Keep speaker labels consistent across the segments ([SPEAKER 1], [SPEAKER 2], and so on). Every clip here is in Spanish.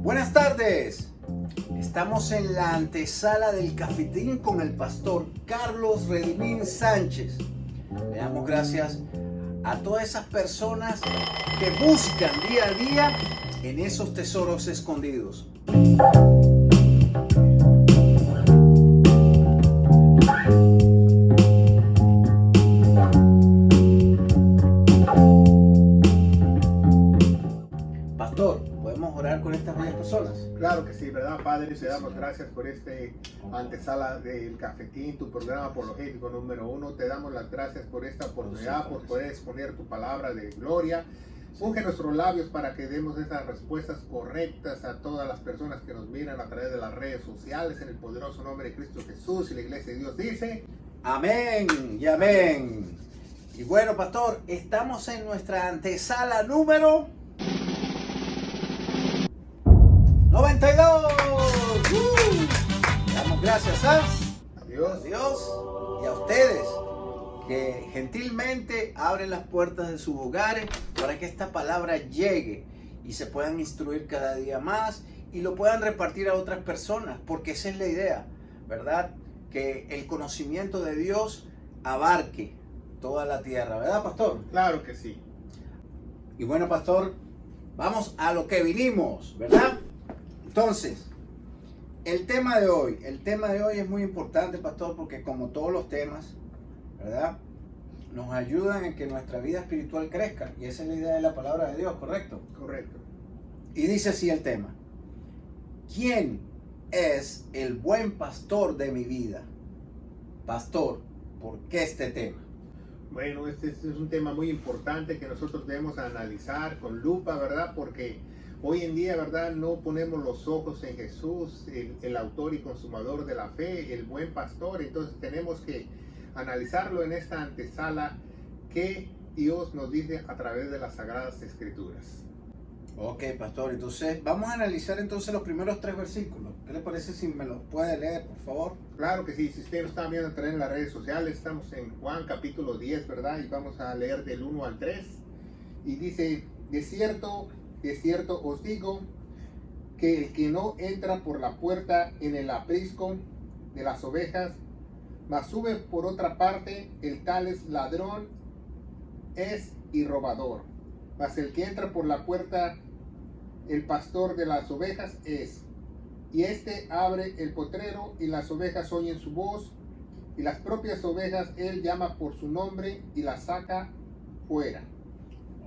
[SPEAKER 1] Buenas tardes. Estamos en la antesala del cafetín con el pastor Carlos Redimín Sánchez. Le damos gracias a todas esas personas que buscan día a día en esos tesoros escondidos. Pastor, ¿podemos orar con estas bellas personas?
[SPEAKER 2] Claro que sí, ¿verdad, Padre? Te damos gracias por este antesala del cafetín, tu programa apologético número 1. Te damos las gracias por esta oportunidad, por poder exponer tu palabra de gloria. Unge nuestros labios para que demos esas respuestas correctas a todas las personas que nos miran a través de las redes sociales, en el poderoso nombre de Cristo Jesús. Y la iglesia de Dios dice:
[SPEAKER 1] amén y amén. Y bueno, pastor, estamos en nuestra antesala número 92. Le damos gracias a
[SPEAKER 2] Dios.
[SPEAKER 1] Dios y a ustedes que gentilmente abren las puertas de sus hogares para que esta palabra llegue y se puedan instruir cada día más y lo puedan repartir a otras personas, porque esa es la idea, ¿verdad? Que el conocimiento de Dios abarque toda la tierra, ¿verdad, pastor?
[SPEAKER 2] Claro que sí.
[SPEAKER 1] Y bueno, pastor, vamos a lo que vinimos, ¿verdad? Entonces, el tema de hoy es muy importante, pastor, porque como todos los temas, ¿verdad?, nos ayudan en que nuestra vida espiritual crezca. Y esa es la idea de la palabra de Dios, ¿correcto?
[SPEAKER 2] Correcto.
[SPEAKER 1] Y dice así el tema: ¿quién es el buen pastor de mi vida? Pastor, ¿por qué este tema?
[SPEAKER 2] Bueno, este es un tema muy importante que nosotros debemos analizar con lupa, ¿verdad? Porque hoy en día, ¿verdad?, no ponemos los ojos en Jesús, el autor y consumador de la fe, el buen pastor. Entonces tenemos que analizarlo en esta antesala que Dios nos dice a través de las Sagradas Escrituras.
[SPEAKER 1] Ok, pastor, entonces vamos a analizar entonces los primeros 3 versículos. ¿Qué le parece si me los puede leer, por favor?
[SPEAKER 2] Claro que sí. Si usted nos está viendo a través de las redes sociales, estamos en Juan capítulo 10, ¿verdad? Y vamos a leer del 1 al 3. Y dice: de cierto os digo, que el que no entra por la puerta en el aprisco de las ovejas, mas sube por otra parte, el tal es ladrón, es y robador. Mas el que entra por la puerta, el pastor de las ovejas es. Y este abre el potrero, y las ovejas oyen su voz, y las propias ovejas él llama por su nombre y las saca fuera.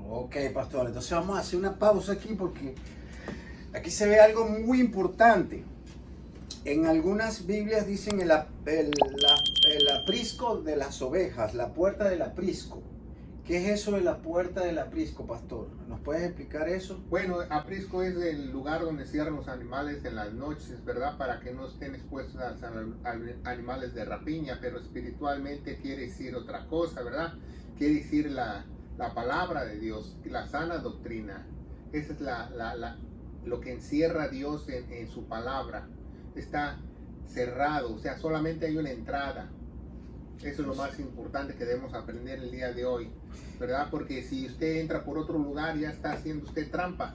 [SPEAKER 1] Ok, pastor, entonces vamos a hacer una pausa aquí porque aquí se ve algo muy importante. En algunas Biblias dicen el aprisco de las ovejas, la puerta del aprisco. ¿Qué es eso de la puerta del aprisco, pastor? ¿Nos puedes explicar eso?
[SPEAKER 2] Bueno, aprisco es el lugar donde cierran los animales en las noches, ¿verdad? Para que no estén expuestos a animales de rapiña, pero espiritualmente quiere decir otra cosa, ¿verdad? Quiere decir la palabra de Dios, la sana doctrina. Esa es lo que encierra Dios en su palabra. Está cerrado, o sea, solamente hay una entrada. Eso es lo más importante que debemos aprender el día de hoy, ¿verdad? Porque si usted entra por otro lugar, ya está haciendo usted trampa.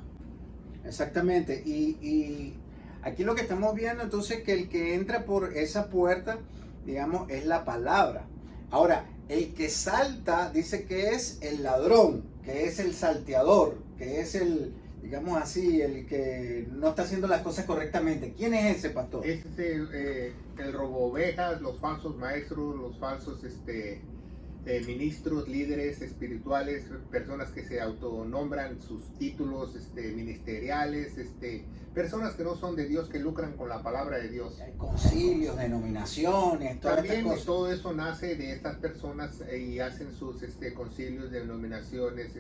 [SPEAKER 1] Exactamente. Y aquí lo que estamos viendo entonces, que el que entra por esa puerta, digamos, es la palabra. Ahora, el que salta dice que es el ladrón, que es el salteador, que es el, digamos así, el que no está haciendo las cosas correctamente. ¿Quién es ese, pastor?
[SPEAKER 2] Es el robo ovejas, los falsos maestros, los falsos ministros, líderes espirituales, personas que se autonombran sus títulos ministeriales, personas que no son de Dios, que lucran con la palabra de Dios.
[SPEAKER 1] Hay concilios, denominaciones, todas estas
[SPEAKER 2] También
[SPEAKER 1] cosas.
[SPEAKER 2] todo eso nace de estas personas y hacen sus concilios, denominaciones,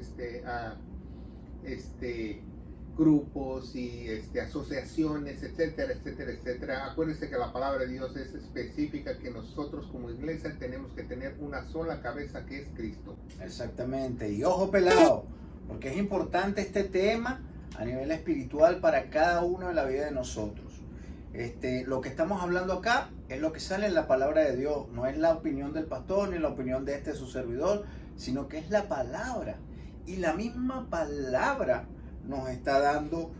[SPEAKER 2] grupos y asociaciones, etcétera, etcétera, etcétera. Acuérdense que la palabra de Dios es específica, que nosotros como iglesia tenemos que tener una sola cabeza, que es Cristo.
[SPEAKER 1] Exactamente. Y ojo pelado, porque es importante este tema a nivel espiritual para cada uno de la vida de nosotros. Lo que estamos hablando acá es lo que sale en la palabra de Dios. No es la opinión del pastor ni la opinión de su servidor, sino que es la palabra. Y la misma palabra nos está dando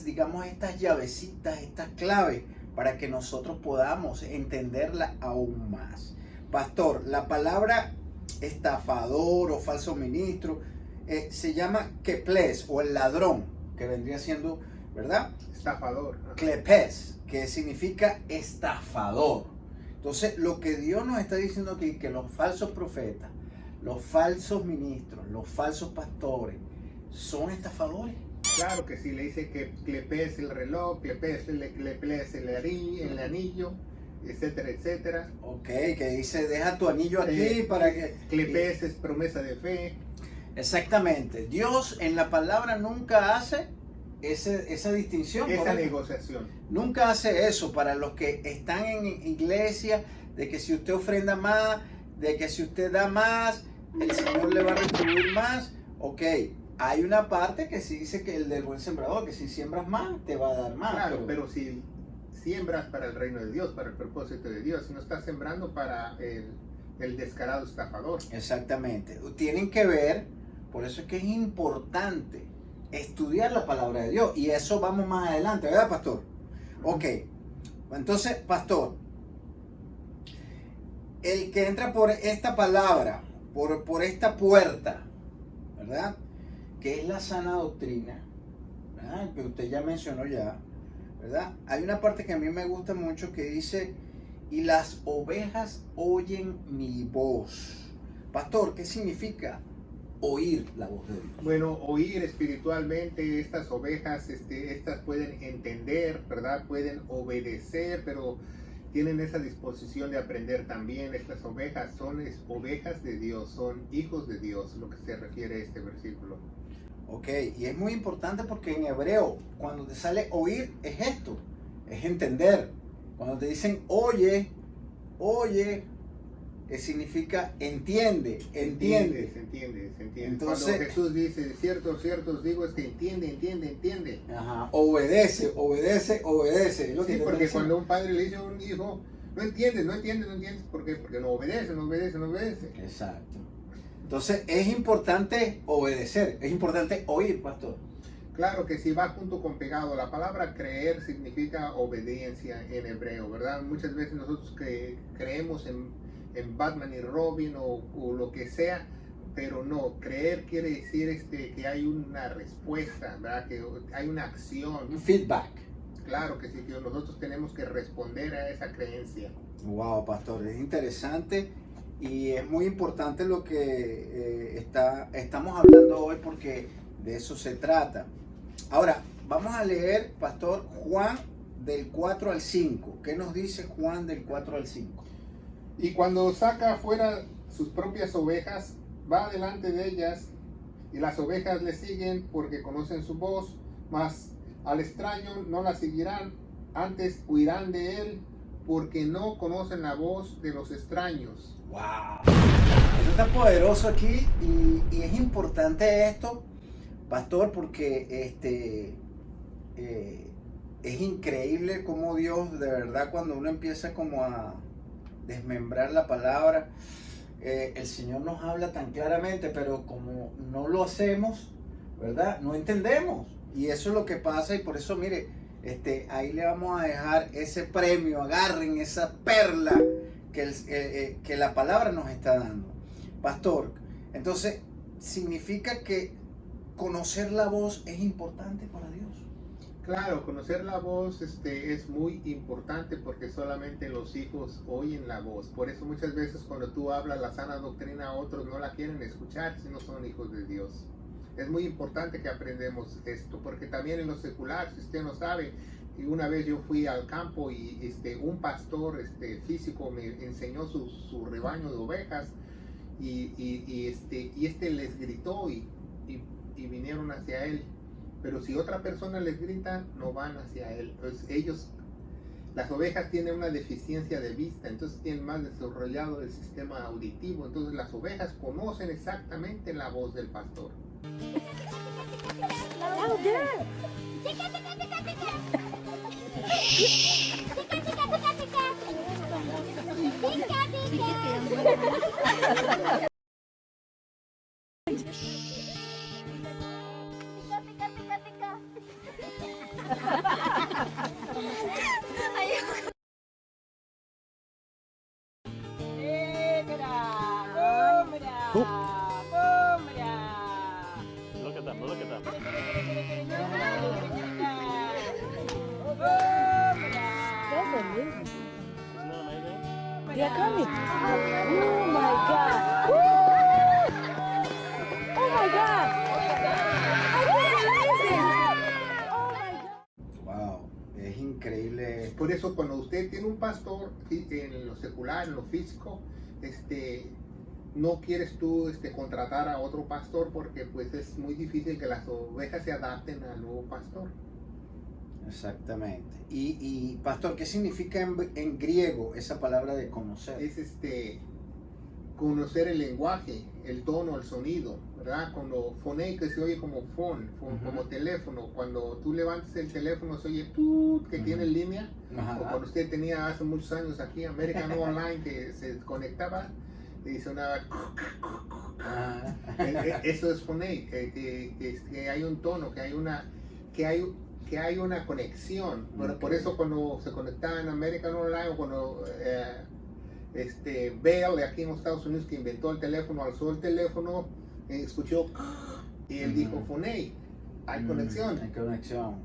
[SPEAKER 1] digamos, estas llavecitas, estas claves, para que nosotros podamos entenderla aún más. Pastor, la palabra estafador o falso ministro se llama keples, o el ladrón, que vendría siendo, ¿verdad?
[SPEAKER 2] Estafador.
[SPEAKER 1] Klepes, que significa estafador. Entonces, lo que Dios nos está diciendo aquí, que los falsos profetas, los falsos ministros, los falsos pastores, son estafadores.
[SPEAKER 2] Claro que sí, le dice que clepes el reloj, clepes el anillo, etcétera, etcétera.
[SPEAKER 1] Ok, que dice, deja tu anillo aquí para que...
[SPEAKER 2] Clepes es promesa de fe.
[SPEAKER 1] Exactamente. Dios en la palabra nunca hace esa distinción.
[SPEAKER 2] Esa negociación.
[SPEAKER 1] Nunca hace eso para los que están en iglesia, de que si usted ofrenda más, de que si usted da más, el Señor le va a retribuir más. Ok, hay una parte que sí dice que el del buen sembrador, que si siembras más, te va a dar más.
[SPEAKER 2] Claro, pero si siembras para el reino de Dios, para el propósito de Dios, si no estás sembrando para el descarado estafador.
[SPEAKER 1] Exactamente. Tienen que ver, por eso es que es importante estudiar la palabra de Dios. Y eso vamos más adelante, ¿verdad, pastor? Ok. Entonces, pastor, el que entra por esta palabra, por esta puerta, ¿verdad? Que es la sana doctrina, ¿verdad? Que usted ya mencionó ya, ¿verdad? Hay una parte que a mí me gusta mucho que dice, y las ovejas oyen mi voz. Pastor, ¿qué significa oír la voz de Dios?
[SPEAKER 2] Bueno, oír espiritualmente, estas ovejas, estas pueden entender, ¿verdad? Pueden obedecer, pero tienen esa disposición de aprender también. Estas ovejas son ovejas de Dios, son hijos de Dios, lo que se refiere a este versículo.
[SPEAKER 1] Ok, y es muy importante porque en hebreo, cuando te sale oír, es esto, es entender. Cuando te dicen oye, significa entiende.
[SPEAKER 2] Se entiende.
[SPEAKER 1] Entonces,
[SPEAKER 2] cuando Jesús dice, cierto os digo, es que entiende.
[SPEAKER 1] Ajá, obedece. Es lo que
[SPEAKER 2] Sí,
[SPEAKER 1] te
[SPEAKER 2] porque
[SPEAKER 1] está
[SPEAKER 2] cuando un padre le dice a un hijo, no entiendes, ¿por qué? Porque no obedece.
[SPEAKER 1] Exacto. Entonces es importante obedecer, es importante oír, pastor.
[SPEAKER 2] Claro que sí, va junto con pegado. La palabra creer significa obediencia en hebreo, ¿verdad? Muchas veces nosotros creemos en Batman y Robin o lo que sea, pero no, creer quiere decir que hay una respuesta, ¿verdad? Que hay una acción.
[SPEAKER 1] Un feedback.
[SPEAKER 2] Claro que sí, que nosotros tenemos que responder a esa creencia.
[SPEAKER 1] Wow, pastor, es interesante y es muy importante lo que estamos hablando hoy porque de eso se trata. Ahora, vamos a leer, pastor, Juan del 4 al 5. ¿Qué nos dice Juan del 4 al 5?
[SPEAKER 2] Y cuando saca afuera sus propias ovejas, va delante de ellas, y las ovejas le siguen porque conocen su voz, mas al extraño no la seguirán, antes huirán de él, porque no conocen la voz de los extraños.
[SPEAKER 1] ¡Wow! Eso está poderoso aquí y es importante esto, pastor, porque es increíble cómo Dios, de verdad, cuando uno empieza como a desmembrar la palabra, el Señor nos habla tan claramente, pero como no lo hacemos, ¿verdad? No entendemos. Y eso es lo que pasa y por eso, mire, ahí le vamos a dejar ese premio, agarren esa perla que la palabra nos está dando. Pastor, entonces, significa que conocer la voz es importante para Dios.
[SPEAKER 2] Claro, conocer la voz es muy importante porque solamente los hijos oyen la voz. Por eso muchas veces cuando tú hablas la sana doctrina a otros no la quieren escuchar si no son hijos de Dios. Es muy importante que aprendamos esto porque también en lo secular, si usted no sabe, y una vez yo fui al campo y un pastor físico me enseñó su rebaño de ovejas y les gritó y vinieron hacia él. Pero si otra persona les grita, no van hacia él. Entonces las ovejas tienen una deficiencia de vista, entonces tienen más desarrollado el sistema auditivo. Entonces las ovejas conocen exactamente la voz del pastor.
[SPEAKER 3] They are coming. Oh my God. Woo! Oh my God. I can't believe it. Oh my God.
[SPEAKER 1] Wow, es increíble.
[SPEAKER 2] Por eso cuando usted tiene un pastor en lo secular, en lo físico, no quieres tú contratar a otro pastor porque pues es muy difícil que las ovejas se adapten al nuevo pastor.
[SPEAKER 1] Exactamente. Y pastor, ¿qué significa en griego esa palabra de conocer?
[SPEAKER 2] Es conocer el lenguaje, el tono, el sonido, ¿verdad? Cuando phone, que se oye como phone, como teléfono, cuando tú levantas el teléfono se oye tut, que tiene línea, o cuando usted tenía hace muchos años aquí American Online que se conectaba y sonaba eso es phone, que hay un tono, que hay una conexión. Bueno, por eso cuando se conectaba en American Online o cuando Bell de aquí en los Estados Unidos que inventó el teléfono, alzó el teléfono, escuchó y él dijo phone, hay conexión.
[SPEAKER 1] Hay conexión.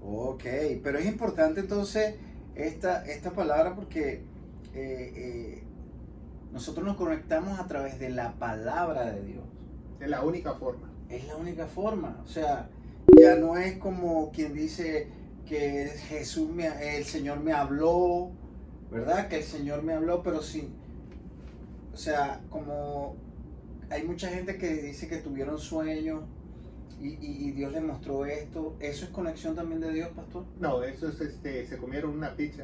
[SPEAKER 1] Ok, pero es importante entonces esta palabra porque nosotros nos conectamos a través de la palabra de Dios.
[SPEAKER 2] Es la única forma.
[SPEAKER 1] Es la única forma. O sea, ya no es como quien dice que el Señor me habló, ¿verdad? Que el Señor me habló, pero sí. O sea, como hay mucha gente que dice que tuvieron sueños y Dios les mostró esto. ¿Eso es conexión también de Dios, pastor?
[SPEAKER 2] No, eso es, se comieron una pizza.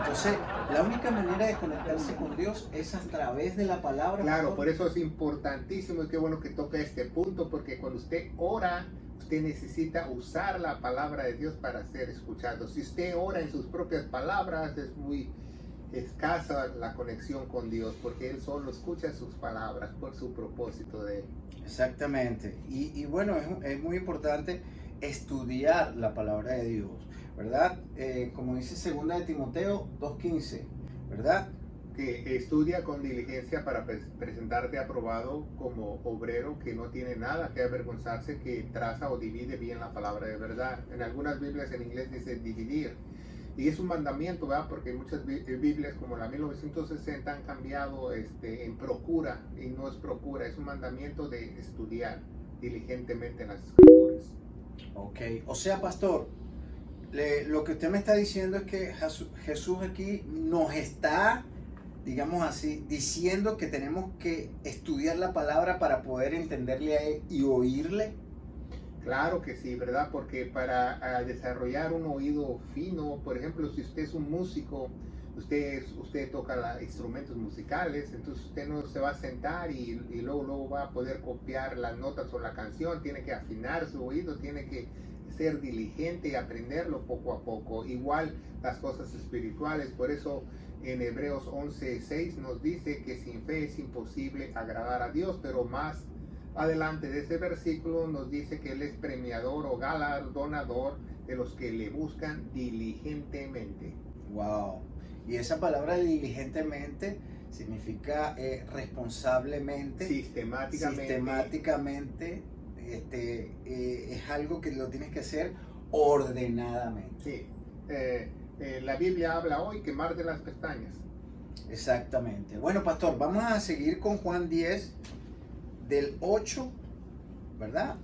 [SPEAKER 1] Entonces, la única manera de conectarse con Dios es a través de la palabra.
[SPEAKER 2] Claro,
[SPEAKER 1] pastor.
[SPEAKER 2] por eso es importantísimo y qué bueno que toca este punto, porque cuando usted ora, usted necesita usar la palabra de Dios para ser escuchado. Si usted ora en sus propias palabras, es muy escasa la conexión con Dios, porque Él solo escucha sus palabras por su propósito de Él.
[SPEAKER 1] Exactamente. Y bueno, es muy importante estudiar la palabra de Dios, ¿verdad? Como dice 2 de Timoteo 2:15, ¿verdad?
[SPEAKER 2] Que estudia con diligencia para presentarte aprobado como obrero que no tiene nada que avergonzarse, que traza o divide bien la palabra de verdad. En algunas Biblias en inglés dice dividir. Y es un mandamiento, ¿verdad? Porque muchas Biblias como la 1960 han cambiado en procura, y no es procura, es un mandamiento de estudiar diligentemente las escrituras.
[SPEAKER 1] Ok, o sea, pastor, lo que usted me está diciendo es que Jesús aquí nos está, digamos así, diciendo que tenemos que estudiar la palabra para poder entenderle a Él y oírle.
[SPEAKER 2] Claro que sí, ¿verdad? Porque para desarrollar un oído fino, por ejemplo, si usted es un músico, usted toca instrumentos musicales, entonces usted no se va a sentar y luego va a poder copiar las notas o la canción, tiene que afinar su oído, tiene que ser diligente y aprenderlo poco a poco. Igual las cosas espirituales, por eso en Hebreos 11:6 nos dice que sin fe es imposible agradar a Dios, pero más adelante de ese versículo nos dice que Él es premiador o galardonador de los que le buscan diligentemente.
[SPEAKER 1] Wow. Y esa palabra diligentemente significa responsablemente, sistemáticamente. Es algo que lo tienes que hacer ordenadamente.
[SPEAKER 2] Sí. La Biblia habla hoy quemar de las pestañas.
[SPEAKER 1] Exactamente. Bueno, pastor, vamos a seguir con Juan 10 del 8, ¿verdad?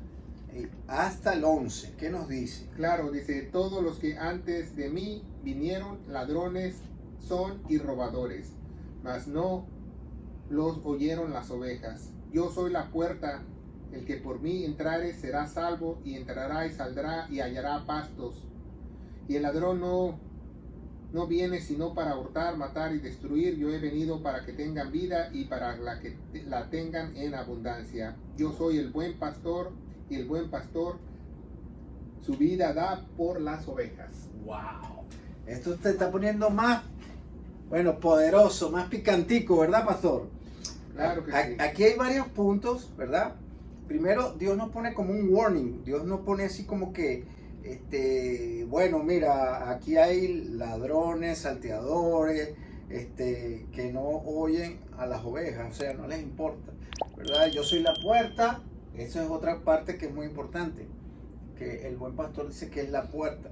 [SPEAKER 1] Hasta el 11. ¿Qué nos dice?
[SPEAKER 2] Claro, dice, todos los que antes de mí vinieron ladrones son y robadores, mas no los oyeron las ovejas. Yo soy la puerta, el que por mí entrare será salvo, y entrará y saldrá y hallará pastos. Y el ladrón no viene sino para hurtar, matar y destruir. Yo he venido para que tengan vida y para que la tengan en abundancia. Yo soy el buen pastor, y el buen pastor su vida da por las ovejas.
[SPEAKER 1] ¡Wow! Esto te está poniendo más, bueno, poderoso, más picantico, ¿verdad, pastor?
[SPEAKER 2] Claro que sí.
[SPEAKER 1] Aquí hay varios puntos, ¿verdad? Primero, Dios nos pone como un warning. Dios nos pone así como que bueno, mira, aquí hay ladrones, salteadores, que no oyen a las ovejas, o sea, no les importa, ¿verdad? Yo soy la puerta, eso es otra parte que es muy importante, que el buen pastor dice que es la puerta,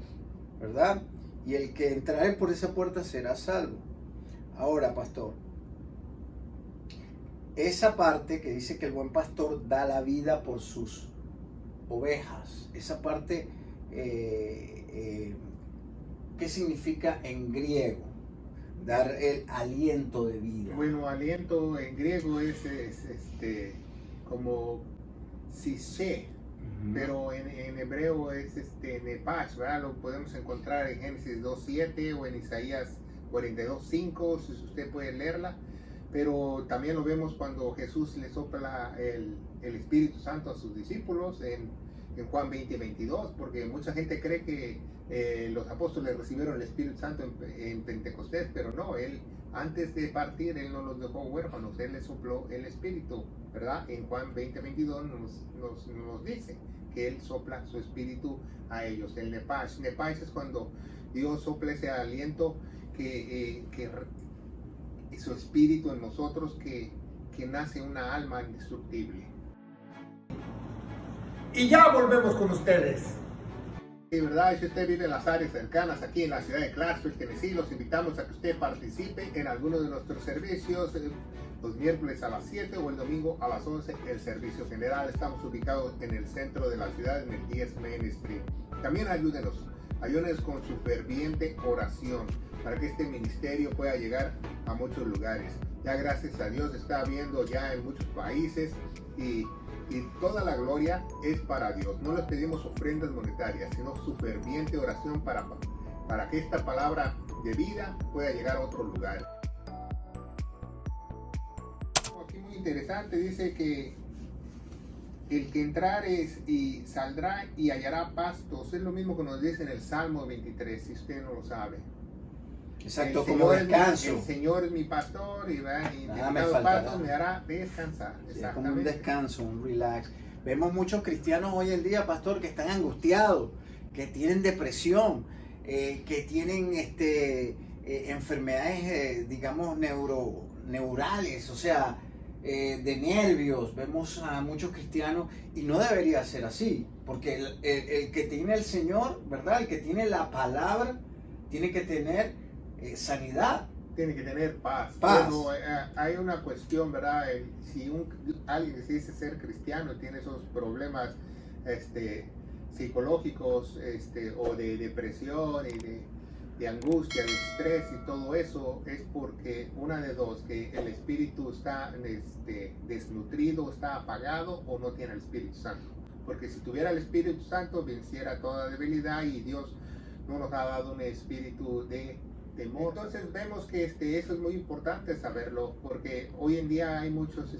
[SPEAKER 1] ¿verdad? Y el que entrare por esa puerta será salvo. Ahora, pastor, esa parte que dice que el buen pastor da la vida por sus ovejas, esa parte, ¿qué significa en griego? Dar el aliento de vida.
[SPEAKER 2] Bueno, aliento en griego es como sishe, pero en hebreo es nepash, ¿verdad? Lo podemos encontrar en Génesis 2.7 o en Isaías 42.5, si usted puede leerla. Pero también lo vemos cuando Jesús le sopla el Espíritu Santo a sus discípulos en Juan 20:22, porque mucha gente cree que los apóstoles recibieron el Espíritu Santo en Pentecostés, pero no, él antes de partir, él no los dejó huérfanos, él les sopló el Espíritu, ¿verdad? En Juan 20:22 nos dice que él sopla su Espíritu a ellos, el nepash. Nepash es cuando Dios sopla ese aliento que su Espíritu en nosotros, que nace una alma indestructible.
[SPEAKER 4] Y ya volvemos con ustedes.
[SPEAKER 2] De verdad, si usted vive en las áreas cercanas, aquí en la ciudad de Clarksville, Tennessee, los invitamos a que usted participe en alguno de nuestros servicios, los miércoles a las 7 o el domingo a las 11, el servicio general. Estamos ubicados en el centro de la ciudad, en el 10 Main Street. También ayúdenos con su ferviente oración para que este ministerio pueda llegar a muchos lugares. Ya gracias a Dios está habiendo ya en muchos países y toda la gloria es para Dios. No les pedimos ofrendas monetarias, sino su ferviente oración para que esta palabra de vida pueda llegar a otros lugares. Aquí muy interesante, dice que el que entrare y saldrá y hallará pastos. Es lo mismo que nos dice en el Salmo 23, si usted no lo sabe.
[SPEAKER 1] Exacto, como descanso.
[SPEAKER 2] El Señor es mi pastor y
[SPEAKER 1] Nada me
[SPEAKER 2] los
[SPEAKER 1] faltará.
[SPEAKER 2] pastos me hará descansar.
[SPEAKER 1] Sí, es como un descanso, un relax. Vemos muchos cristianos hoy en día, pastor, que están angustiados, que tienen depresión, que tienen enfermedades, digamos, neurales, o sea, de nervios. Vemos a muchos cristianos y no debería ser así, porque el que tiene el Señor, ¿verdad? El que tiene la palabra, tiene que tener sanidad.
[SPEAKER 2] Tiene que tener paz.
[SPEAKER 1] Paz.
[SPEAKER 2] Bueno, hay una cuestión, ¿verdad? Si alguien que se dice ser cristiano y tiene esos problemas psicológicos o de depresión y de angustia, de estrés y todo eso, es porque una de dos, que el espíritu está desnutrido, está apagado o no tiene el Espíritu Santo. Porque si tuviera el Espíritu Santo venciera toda debilidad y Dios no nos ha dado un espíritu de temor. Entonces vemos que eso es muy importante saberlo, porque hoy en día hay muchos,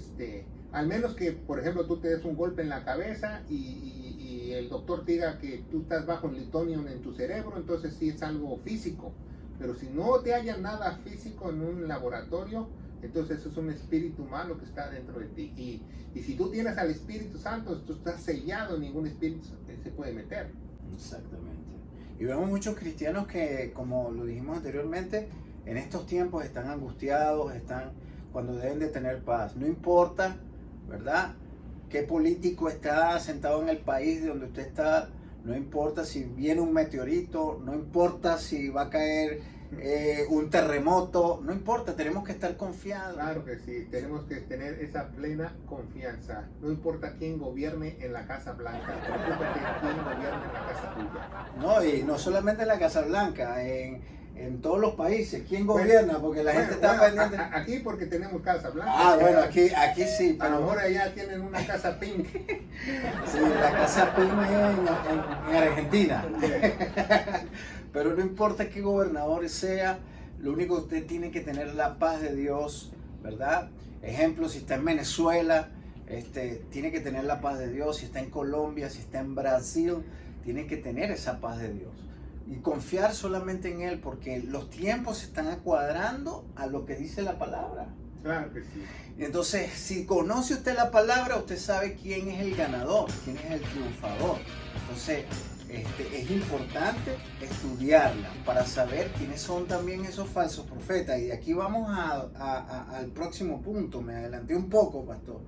[SPEAKER 2] al menos que por ejemplo tú te des un golpe en la cabeza y el doctor te diga que tú estás bajo litonio en tu cerebro, entonces sí es algo físico. Pero si no te hallan nada físico en un laboratorio, entonces eso es un espíritu malo que está dentro de ti. Y si tú tienes al Espíritu Santo, tú estás sellado, ningún espíritu se puede meter.
[SPEAKER 1] Exactamente. Y vemos muchos cristianos que, como lo dijimos anteriormente, en estos tiempos están angustiados, están cuando deben de tener paz. No importa, ¿verdad?, qué político está sentado en el país de donde usted está, no importa si viene un meteorito, no importa si va a caer un terremoto, no importa, tenemos que estar confiados.
[SPEAKER 2] Claro que sí, tenemos que tener esa plena confianza. No importa quién gobierne en la Casa Blanca, no importa quién gobierne en la casa tuya.
[SPEAKER 1] No, y no solamente en la Casa Blanca, en todos los países. ¿Quién gobierna? Porque la gente está pendiente.
[SPEAKER 2] Aquí porque tenemos Casa Blanca.
[SPEAKER 1] Ah, bueno, aquí sí.
[SPEAKER 2] A lo mejor allá tienen una casa pink.
[SPEAKER 1] Sí, la Casa Pink en Argentina. Pero no importa qué gobernador sea, lo único que usted tiene que tener la paz de Dios, ¿verdad? Ejemplo, si está en Venezuela, tiene que tener la paz de Dios. Si está en Colombia, si está en Brasil, tiene que tener esa paz de Dios. Y confiar solamente en Él, porque los tiempos se están acuadrando a lo que dice la palabra.
[SPEAKER 2] Claro que sí.
[SPEAKER 1] Entonces, si conoce usted la palabra, usted sabe quién es el ganador, quién es el triunfador. Entonces, es importante estudiarla para saber quiénes son también esos falsos profetas. Y de aquí vamos al próximo punto. Me adelanté un poco, pastor.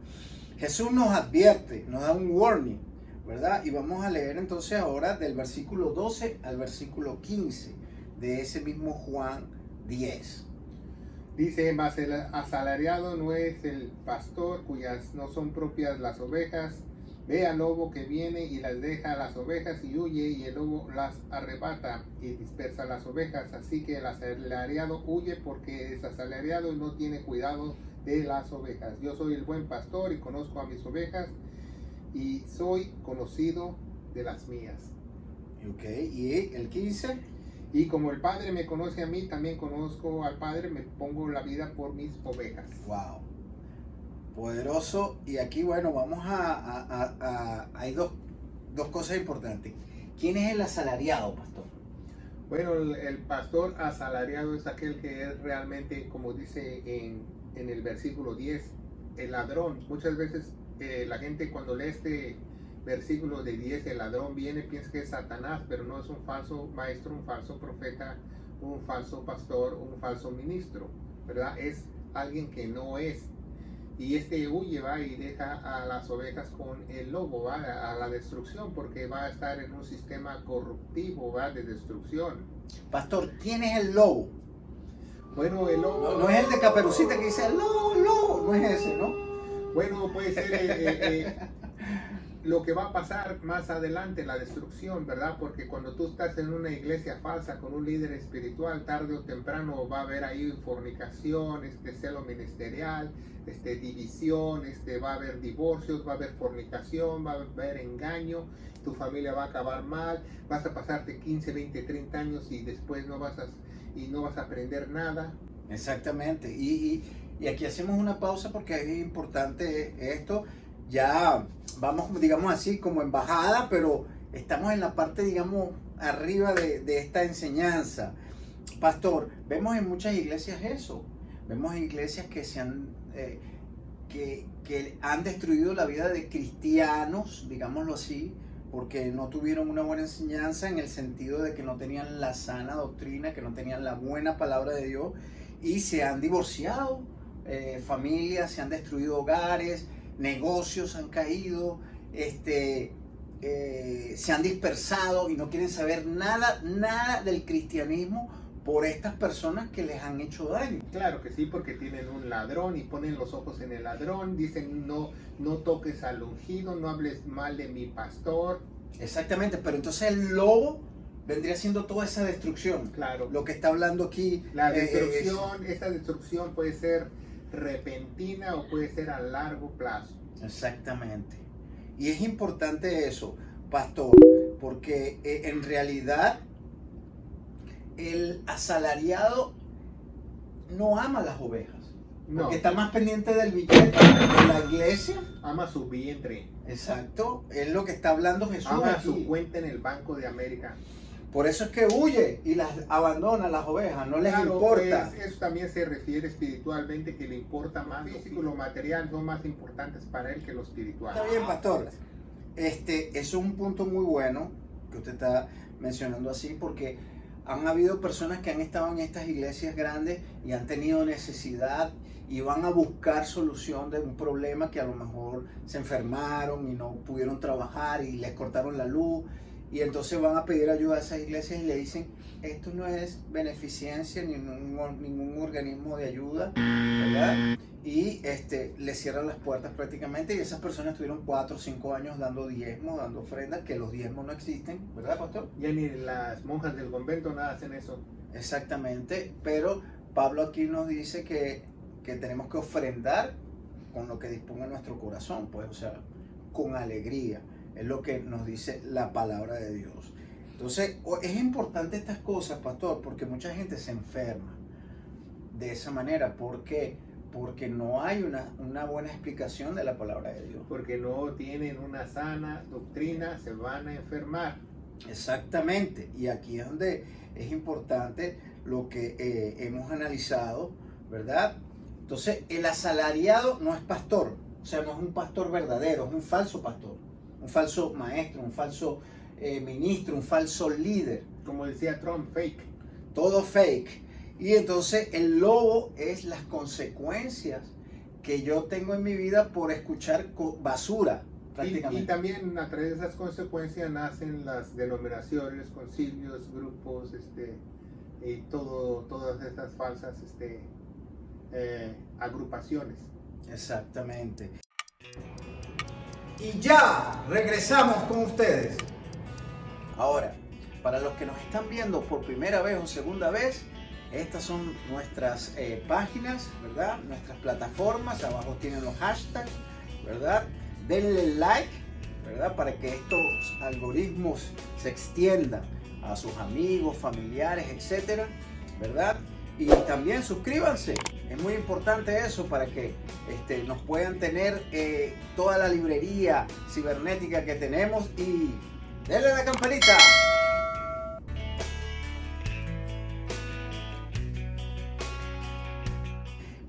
[SPEAKER 1] Jesús nos advierte, nos da un warning, ¿verdad? Y vamos a leer entonces ahora del versículo 12 al versículo 15 de ese mismo Juan 10.
[SPEAKER 2] Dice, mas el asalariado no es el pastor cuyas no son propias las ovejas. Ve al lobo que viene y las deja a las ovejas y huye, y el lobo las arrebata y dispersa las ovejas. Así que el asalariado huye porque es asalariado y no tiene cuidado de las ovejas. Yo soy el buen pastor y conozco a mis ovejas y soy conocido de las mías.
[SPEAKER 1] Ok, y el 15.
[SPEAKER 2] Y como el Padre me conoce a mí, también conozco al Padre, me pongo la vida por mis ovejas.
[SPEAKER 1] Wow. Poderoso. Y aquí, bueno, vamos hay dos cosas importantes. ¿Quién es el asalariado, pastor?
[SPEAKER 2] Bueno, el pastor asalariado es aquel que es realmente, como dice en el versículo 10, el ladrón. Muchas veces la gente cuando lee este versículo de 10, el ladrón viene, piensa que es Satanás, pero no es un falso maestro, un falso profeta, un falso pastor, un falso ministro, ¿verdad? Es alguien que no es. Y huye, va, y deja a las ovejas con el lobo, va, a la destrucción, porque va a estar en un sistema corruptivo, va, de destrucción.
[SPEAKER 1] Pastor, ¿quién es el lobo?
[SPEAKER 2] Bueno, el lobo...
[SPEAKER 1] No es el de Caperucita que dice lobo, lobo, no es ese, ¿no?
[SPEAKER 2] Bueno, puede ser lo que va a pasar más adelante, la destrucción, ¿verdad? Porque cuando tú estás en una iglesia falsa con un líder espiritual, tarde o temprano va a haber ahí fornicación, celo ministerial, división, va a haber divorcios, va a haber fornicación, va a haber engaño, tu familia va a acabar mal, vas a pasarte 15, 20, 30 años y después no vas a aprender nada.
[SPEAKER 1] Exactamente. Y aquí hacemos una pausa porque es importante esto. Ya vamos, digamos así, como embajada, pero estamos en la parte, digamos, arriba de esta enseñanza. Pastor, vemos en muchas iglesias eso. Vemos iglesias que que han destruido la vida de cristianos, digámoslo así, porque no tuvieron una buena enseñanza en el sentido de que no tenían la sana doctrina, que no tenían la buena palabra de Dios, y se han divorciado familias, se han destruido hogares, negocios han caído, se han dispersado y no quieren saber nada del cristianismo por estas personas que les han hecho daño.
[SPEAKER 2] Claro que sí, porque tienen un ladrón y ponen los ojos en el ladrón, dicen no toques al ungido, no hables mal de mi pastor.
[SPEAKER 1] Exactamente, pero entonces el lobo vendría siendo toda esa destrucción.
[SPEAKER 2] Claro.
[SPEAKER 1] Lo que está hablando aquí.
[SPEAKER 2] La destrucción, esta destrucción puede ser repentina o puede ser a largo plazo.
[SPEAKER 1] Exactamente. Y es importante eso, pastor, porque en realidad el asalariado no ama las ovejas.
[SPEAKER 2] No.
[SPEAKER 1] Porque está más pendiente del billete de la iglesia.
[SPEAKER 2] Ama su vientre.
[SPEAKER 1] Exacto, es lo que está hablando Jesús
[SPEAKER 2] Ama
[SPEAKER 1] aquí.
[SPEAKER 2] su cuenta en el Banco de América.
[SPEAKER 1] Por eso es que huye y las abandona las ovejas, no les
[SPEAKER 2] Claro,
[SPEAKER 1] importa.
[SPEAKER 2] pues, eso también se refiere espiritualmente, que le importa más lo físico, lo material son más importantes para él que lo espiritual.
[SPEAKER 1] Está bien, pastor. Eso es un punto muy bueno que usted está mencionando así, porque han habido personas que han estado en estas iglesias grandes y han tenido necesidad y van a buscar solución de un problema que a lo mejor se enfermaron y no pudieron trabajar y les cortaron la luz. Y entonces van a pedir ayuda a esas iglesias y le dicen, esto no es beneficencia ni ningún organismo de ayuda, ¿verdad? Y le cierran las puertas prácticamente, y esas personas estuvieron 4 o 5 años dando diezmos, dando ofrendas, que los diezmos no existen, ¿verdad, pastor?
[SPEAKER 2] Ya ni las monjas del convento nada hacen eso.
[SPEAKER 1] Exactamente, pero Pablo aquí nos dice que tenemos que ofrendar con lo que disponga nuestro corazón, pues, o sea, con alegría. Es lo que nos dice la palabra de Dios. Entonces, es importante estas cosas, pastor, porque mucha gente se enferma de esa manera. ¿Por qué? Porque no hay una buena explicación de la palabra de Dios.
[SPEAKER 2] Porque no tienen una sana doctrina, se van a enfermar.
[SPEAKER 1] Exactamente. Y aquí es donde es importante lo que hemos analizado, ¿verdad? Entonces, el asalariado no es pastor. O sea, no es un pastor verdadero, es un falso pastor. Un falso maestro, un falso ministro, un falso líder.
[SPEAKER 2] Como decía Trump, fake.
[SPEAKER 1] Todo fake. Y entonces el lobo es las consecuencias que yo tengo en mi vida por escuchar basura, prácticamente.
[SPEAKER 2] Y también a través de esas consecuencias nacen las denominaciones, concilios, grupos, y todas estas falsas agrupaciones.
[SPEAKER 1] Exactamente. Y ya regresamos con ustedes. Ahora, para los que nos están viendo por primera vez o segunda vez, estas son nuestras páginas, ¿verdad? Nuestras plataformas, abajo tienen los hashtags, ¿verdad? Denle like, ¿verdad? Para que estos algoritmos se extiendan a sus amigos, familiares, etcétera, ¿verdad? Y también suscríbanse, es muy importante eso para que nos puedan tener toda la librería cibernética que tenemos y denle a la campanita.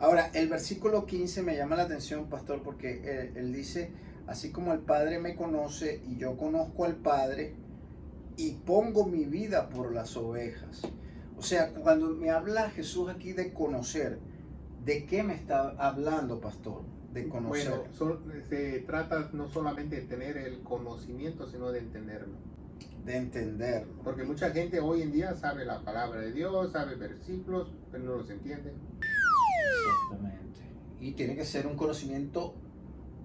[SPEAKER 1] Ahora, el versículo 15 me llama la atención, pastor, porque él dice, así como el Padre me conoce y yo conozco al Padre y pongo mi vida por las ovejas. O sea, cuando me habla Jesús aquí de conocer, ¿de qué me está hablando, pastor? De conocer.
[SPEAKER 2] Bueno, se trata no solamente de tener el conocimiento, sino de entenderlo.
[SPEAKER 1] De entenderlo.
[SPEAKER 2] Porque mucha gente hoy en día sabe la palabra de Dios, sabe versículos, pero no los entiende.
[SPEAKER 1] Exactamente. Y tiene que ser un conocimiento,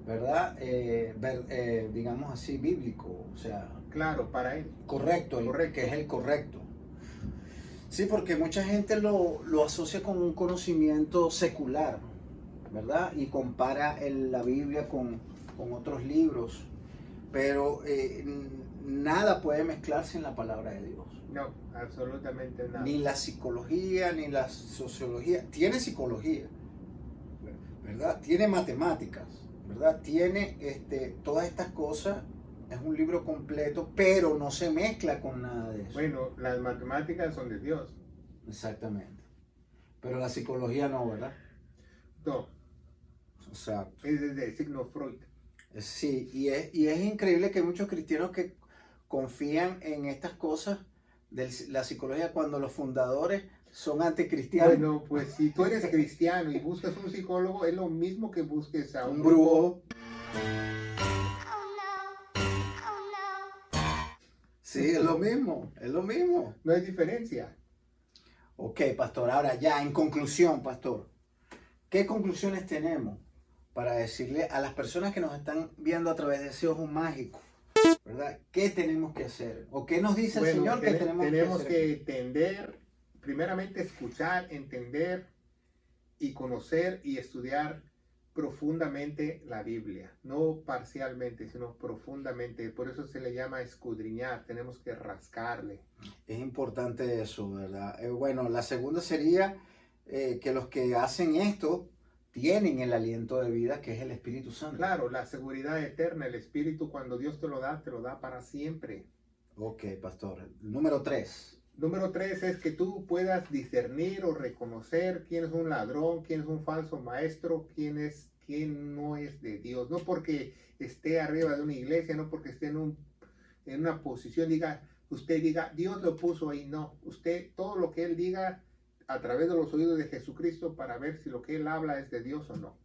[SPEAKER 1] ¿verdad? Digamos así, bíblico. O sea,
[SPEAKER 2] Claro, para él.
[SPEAKER 1] correcto, que es el correcto. Sí, porque mucha gente lo asocia con un conocimiento secular, ¿verdad? Y compara la Biblia con otros libros, pero nada puede mezclarse en la palabra de Dios.
[SPEAKER 2] No, absolutamente nada.
[SPEAKER 1] Ni la psicología, ni la sociología. Tiene psicología, ¿verdad? Tiene matemáticas, ¿verdad? Tiene todas estas cosas. Es un libro completo, pero no se mezcla con nada de eso.
[SPEAKER 2] Bueno, las matemáticas son de Dios.
[SPEAKER 1] Exactamente. Pero la psicología no, ¿verdad?
[SPEAKER 2] No,
[SPEAKER 1] Exacto.
[SPEAKER 2] es desde el signo Freud.
[SPEAKER 1] Sí, y es increíble que hay muchos cristianos que confían en estas cosas de la psicología cuando los fundadores son anticristianos.
[SPEAKER 2] Bueno, pues si tú eres cristiano y buscas un psicólogo, es lo mismo que busques a
[SPEAKER 1] Un brujo. Sí, es lo mismo, es lo mismo.
[SPEAKER 2] No hay diferencia.
[SPEAKER 1] Ok, pastor, ahora ya en conclusión, pastor, ¿qué conclusiones tenemos para decirle a las personas que nos están viendo a través de ese ojo mágico, ¿verdad? ¿Qué tenemos que hacer? ¿O qué nos dice el Señor que tenemos que hacer?
[SPEAKER 2] que entender, primeramente escuchar, entender y conocer y estudiar profundamente la Biblia, no parcialmente, sino profundamente. Por eso se le llama escudriñar, tenemos que rascarle.
[SPEAKER 1] Es importante eso, ¿verdad? Bueno, la segunda sería que los que hacen esto tienen el aliento de vida, que es el Espíritu Santo.
[SPEAKER 2] Claro, la seguridad eterna, el Espíritu, cuando Dios te lo da para siempre.
[SPEAKER 1] Ok, pastor. Número 3.
[SPEAKER 2] Número 3 es que tú puedas discernir o reconocer quién es un ladrón, quién es un falso maestro, quién no es de Dios. No porque esté arriba de una iglesia, no porque esté en una posición, usted diga, Dios lo puso ahí. No, usted, todo lo que Él diga a través de los oídos de Jesucristo para ver si lo que Él habla es de Dios o no.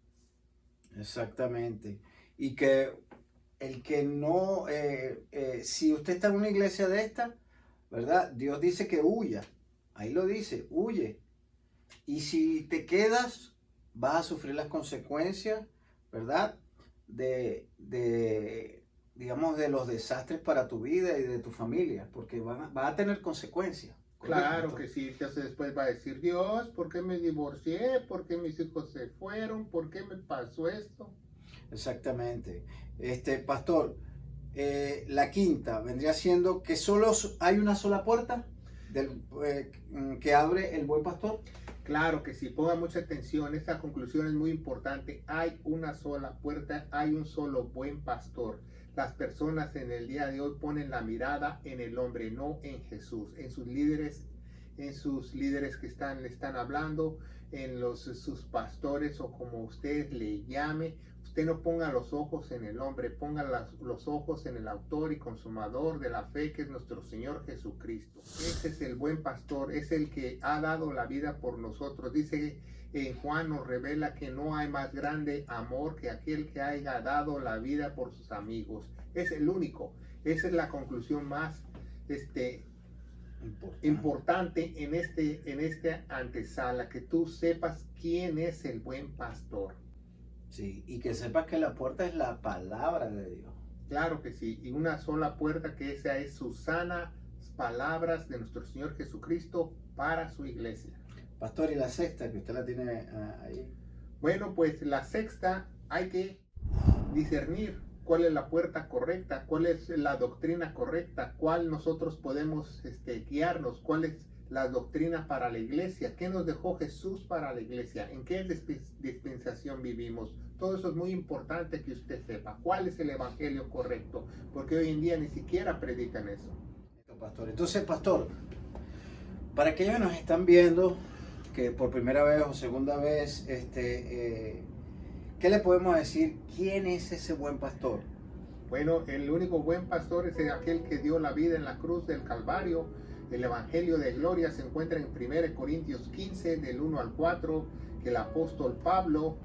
[SPEAKER 1] Exactamente. Y que el que no, si usted está en una iglesia de esta, ¿verdad? Dios dice que huya. Ahí lo dice, huye. Y si te quedas, vas a sufrir las consecuencias, ¿verdad? Digamos, de los desastres para tu vida y de tu familia, porque va a tener consecuencias.
[SPEAKER 2] Claro que sí, entonces después va a decir, Dios, ¿por qué me divorcié? ¿Por qué mis hijos se fueron? ¿Por qué me pasó esto?
[SPEAKER 1] Exactamente. Pastor, la quinta vendría siendo que solo hay una sola puerta que abre el buen pastor.
[SPEAKER 2] Claro que sí, ponga mucha atención, esta conclusión es muy importante. Hay una sola puerta, hay un solo buen pastor. Las personas en el día de hoy ponen la mirada en el hombre, no en Jesús, en sus líderes que le están hablando, en sus pastores o como usted le llame. Usted no ponga los ojos en el hombre, ponga los ojos en el autor y consumador de la fe, que es nuestro Señor Jesucristo. Ese es el buen pastor, es el que ha dado la vida por nosotros. Dice en Juan, nos revela que no hay más grande amor que aquel que haya dado la vida por sus amigos. Es el único. Esa es la conclusión más importante en este antesala, que tú sepas quién es el buen pastor.
[SPEAKER 1] Sí, y que sepas que la puerta es la palabra de Dios.
[SPEAKER 2] Claro que sí, y una sola puerta, que esa es sus sanas palabras de nuestro Señor Jesucristo para su iglesia.
[SPEAKER 1] Pastor, ¿y la sexta que usted la tiene ahí?
[SPEAKER 2] Bueno, pues la sexta, hay que discernir cuál es la puerta correcta, cuál es la doctrina correcta, cuál nosotros podemos guiarnos, cuál es la doctrina para la iglesia, qué nos dejó Jesús para la iglesia, en qué dispensación vivimos. Todo eso es muy importante que usted sepa cuál es el evangelio correcto, porque hoy en día ni siquiera predican eso.
[SPEAKER 1] Pastor, entonces, pastor, para aquellos que nos están viendo, que por primera vez o segunda vez, ¿qué le podemos decir? ¿Quién es ese buen pastor?
[SPEAKER 2] Bueno, el único buen pastor es aquel que dio la vida en la cruz del Calvario. El Evangelio de Gloria se encuentra en 1 Corintios 15, del 1 al 4, que el apóstol Pablo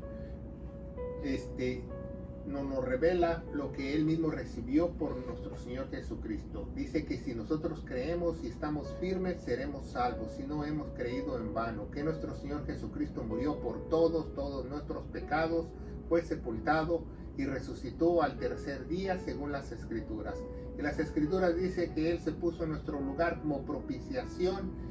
[SPEAKER 2] nos revela lo que él mismo recibió por nuestro Señor Jesucristo. Dice que si nosotros creemos y estamos firmes, seremos salvos. Si no, hemos creído en vano. Que nuestro Señor Jesucristo murió por todos nuestros pecados, fue sepultado y resucitó al tercer día según las Escrituras. Y las Escrituras dice que Él se puso en nuestro lugar como propiciación,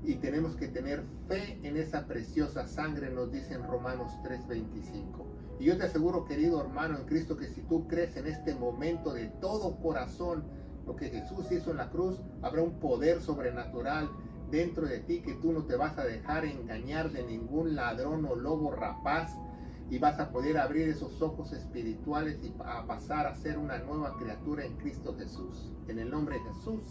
[SPEAKER 2] y tenemos que tener fe en esa preciosa sangre, nos dice en Romanos 3:25. Y yo te aseguro, querido hermano en Cristo, que si tú crees en este momento de todo corazón lo que Jesús hizo en la cruz, habrá un poder sobrenatural dentro de ti, que tú no te vas a dejar engañar de ningún ladrón o lobo rapaz, y vas a poder abrir esos ojos espirituales y a pasar a ser una nueva criatura en Cristo Jesús. En el nombre de Jesús.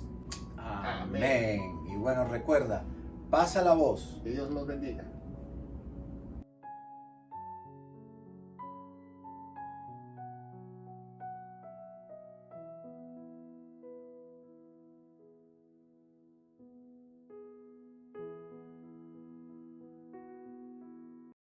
[SPEAKER 1] Amén. Y bueno, recuerda, pasa la voz.
[SPEAKER 2] Que Dios los bendiga.